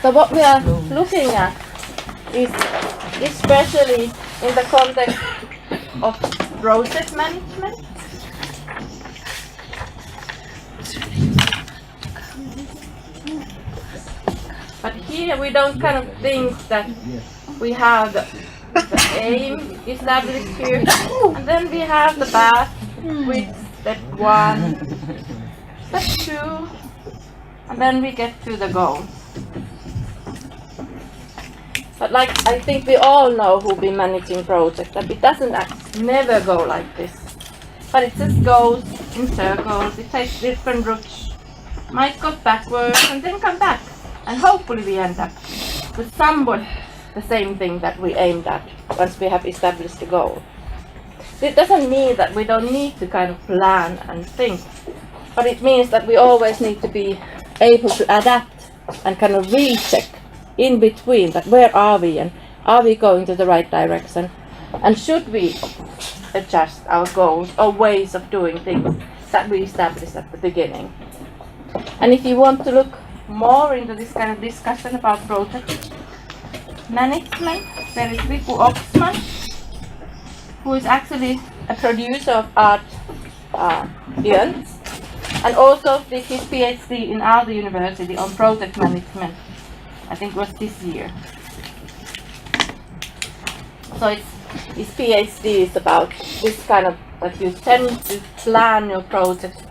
So what we are looking at is especially in the context of project management. But here we don't kind of think that we have the aim established here, and then we have the path with step 1, step 2, and then we get to the goal. But like I think we all know who've been managing projects that it doesn't never go like this. But it just goes in circles, it takes different routes, might go backwards and then come back. And hopefully we end up with somewhat the same thing that we aimed at once we have established the goal. It doesn't mean that we don't need to kind of plan and think, but it means that we always need to be able to adapt and kind of recheck in between that where are we and are we going to the right direction, and should we adjust our goals or ways of doing things that we established at the beginning. And if you want to look more into this kind of discussion about project management, there is Vipu Oxman, who is actually a producer of art events, and also did his PhD in Aalto University on project management. I think it was this year. So his PhD is about this kind of that you tend to plan your project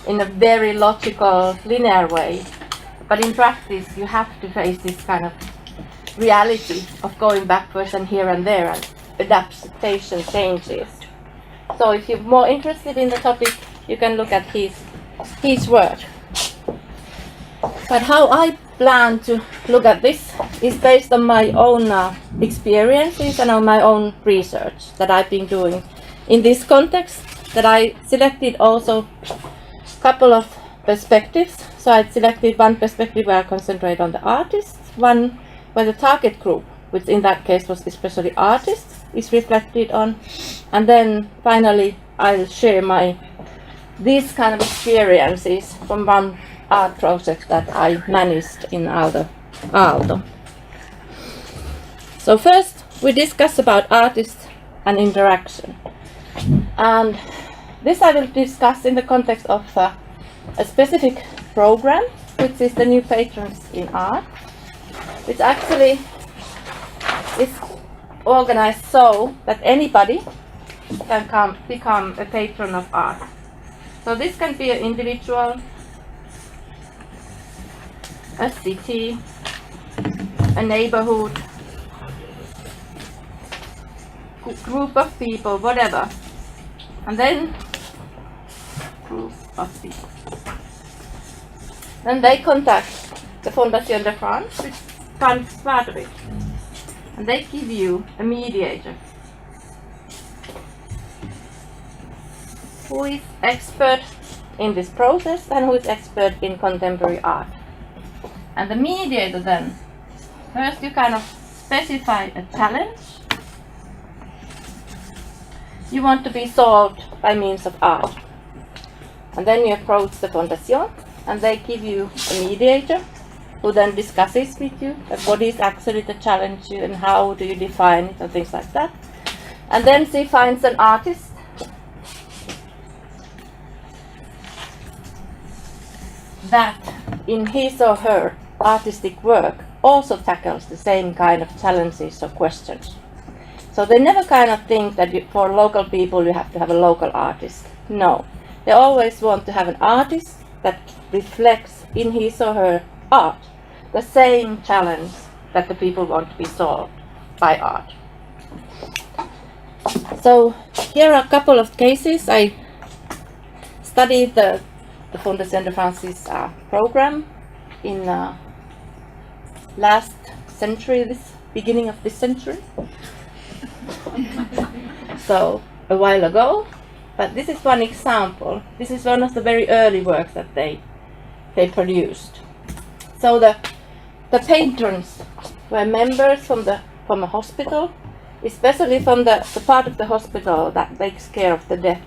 in a very logical, linear way. But in practice, you have to face this kind of reality of going backwards and here and there, and adaptation changes. So if you're more interested in the topic, you can look at his work. But how I plan to look at this is based on my own experiences and on my own research that I've been doing in this context, that I selected also a couple of perspectives. So I selected one perspective where I concentrate on the artists, one where the target group, which in that case was especially artists, is reflected on, and then finally I'll share these kind of experiences from one art project that I managed in Aalto. So first we discuss about artists and interaction, and this I will discuss in the context of a specific program, which is the New Patrons in Art, which actually is organized so that anybody can become a patron of art. So this can be an individual, a city, a neighborhood, group of people, whatever. And then group of people. Then they contact the Fondation de France, which funds part of it. And they give you a mediator who is expert in this process and who is expert in contemporary art. And the mediator then, first you kind of specify a challenge you want to be solved by means of art. And then you approach the Fondation and they give you a mediator who then discusses with you that what is actually the challenge and how do you define it and things like that. And then she finds an artist that in his or her artistic work also tackles the same kind of challenges or questions. So they never kind of think that for local people you have to have a local artist. No, they always want to have an artist that reflects in his or her art the same challenge that the people want to be solved by art. So here are a couple of cases. I studied the Fondation de France's program in last century, this beginning of this century. So a while ago, but this is one example. This is one of the very early works that they produced. So the patrons were members from a hospital, especially from the part of the hospital that takes care of the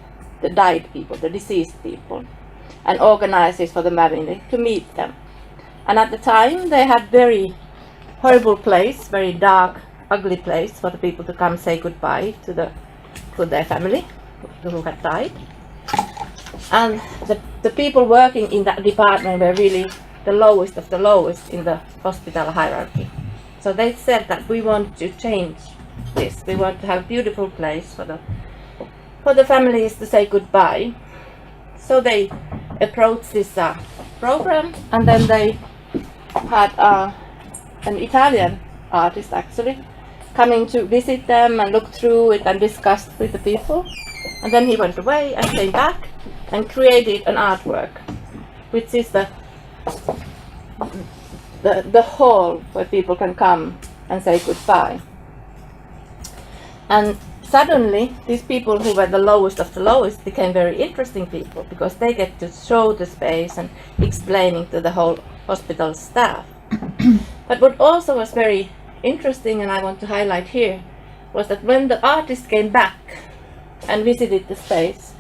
died people, the deceased people, and organizes for the family to meet them. And at the time they had very horrible place, very dark, ugly place for the people to come say goodbye to their family who had died. And the people working in that department were really the lowest of the lowest in the hospital hierarchy. So they said that we want to change this. We want to have a beautiful place for the families to say goodbye. So they approached this program, and then they had an Italian artist actually coming to visit them and look through it and discuss with the people. And then he went away and came back and created an artwork, which is the hall where people can come and say goodbye. And suddenly these people who were the lowest of the lowest became very interesting people, because they get to show the space and explaining to the whole hospital staff. But what also was very interesting, and I want to highlight here, was that when the artist came back and visited the space,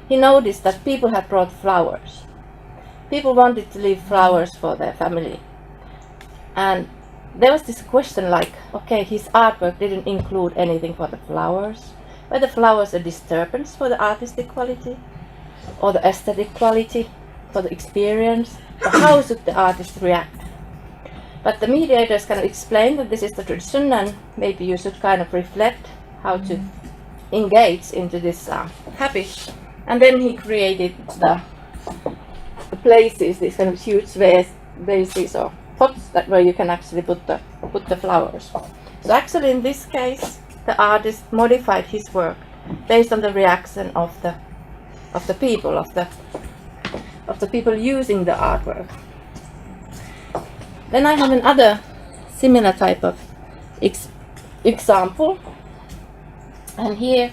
he noticed that people had brought flowers. People wanted to leave flowers for their family. And there was this question like, okay, his artwork didn't include anything for the flowers. Were the flowers a disturbance for the artistic quality or the aesthetic quality for the experience? Or how should the artist react? But the mediators kind of explained that this is the tradition, and maybe you should kind of reflect how to engage into this habit. And then he created the places, these kind of huge vases or pots where you can actually put the flowers. So actually in this case, the artist modified his work based on the reaction of the people, of the people using the artwork. Then I have another similar type of example, and here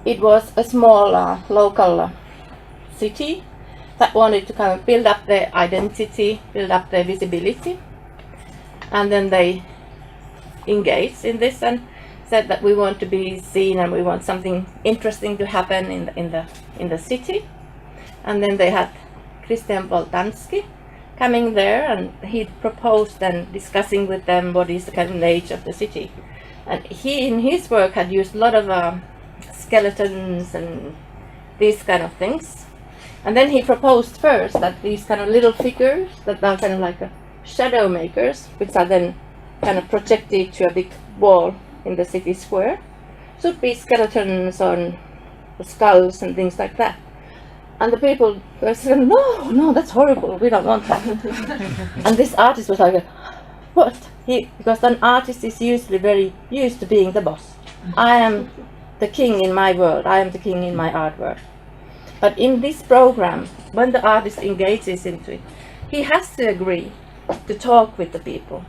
it was a small local city that wanted to kind of build up their identity, build up their visibility, and then they engaged in this and said that we want to be seen and we want something interesting to happen in the city. And then they had Christian Boltanski coming there, and he proposed and discussing with them what is the kind of nature of the city. And he in his work had used a lot of skeletons and these kind of things. And then he proposed first that these kind of little figures that are kind of like shadow makers, which are then kind of projected to a big wall in the city square, should be skeletons on skulls and things like that. And the people were saying, no, that's horrible, we don't want that. And this artist was like, what? Because an artist is usually very used to being the boss. I am the king in my world, I am the king in my artwork. But in this program, when the artist engages into it, he has to agree to talk with the people,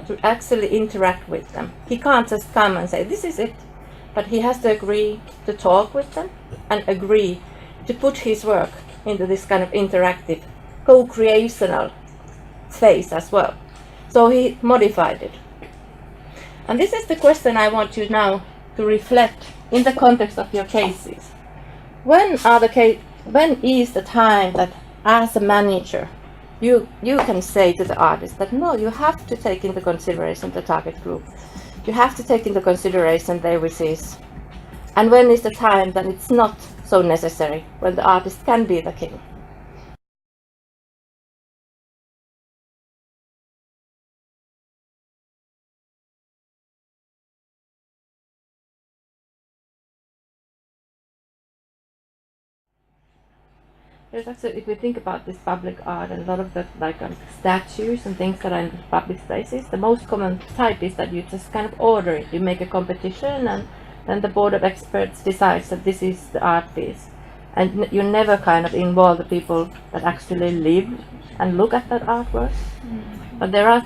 to actually interact with them. He can't just come and say, this is it. But he has to agree to talk with them and agree to put his work into this kind of interactive, co-creational phase as well. So he modified it. And this is the question I want you now to reflect in the context of your cases. When is the time that as a manager you can say to the artist that no, you have to take into consideration the target group. You have to take into consideration their wishes. And when is the time that it's not so necessary, when the artist can be the king? There's actually, if we think about this public art and a lot of the statues and things that are in public spaces, the most common type is that you just kind of order it. You make a competition, and then the board of experts decides that this is the art piece. And you never kind of involve the people that actually live and look at that artwork. But there are,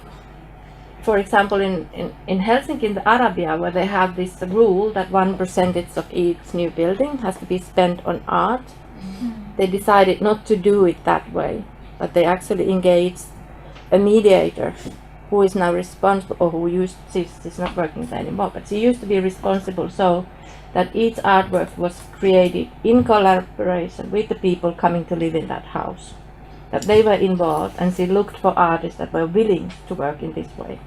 for example, in Helsinki, in the Arabia, where they have this rule that 1% of each new building has to be spent on art. They decided not to do it that way, but they actually engaged a mediator who is now responsible, or who used, she's not working there anymore, but she used to be responsible so that each artwork was created in collaboration with the people coming to live in that house. that they were involved, and she looked for artists that were willing to work in this way,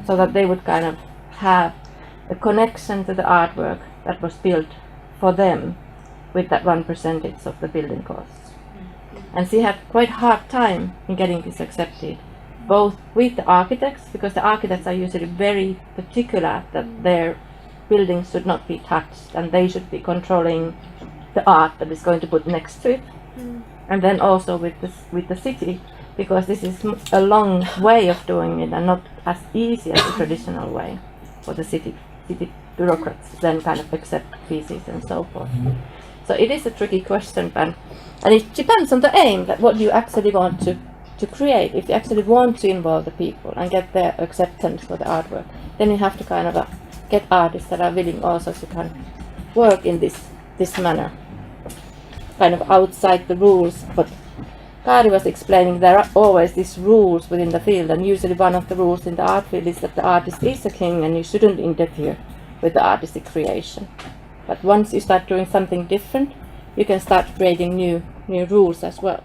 so that they would kind of have a connection to the artwork that was built for them with that 1% of the building costs. And she had quite hard time in getting this accepted, both with the architects, because the architects are usually very particular that their buildings should not be touched and they should be controlling the art that is going to put next to it. And then also with the city, because this is a long way of doing it and not as easy as the traditional way for the city bureaucrats then kind of accept pieces and so forth. So it is a tricky question, and it depends on the aim, that what you actually want to create. If you actually want to involve the people and get their acceptance for the artwork, then you have to kind of get artists that are willing also to kind of work in this manner, kind of outside the rules. But Kari was explaining there are always these rules within the field, and usually one of the rules in the art field is that the artist is a king and you shouldn't interfere with the artistic creation. But once you start doing something different, you can start creating new rules as well.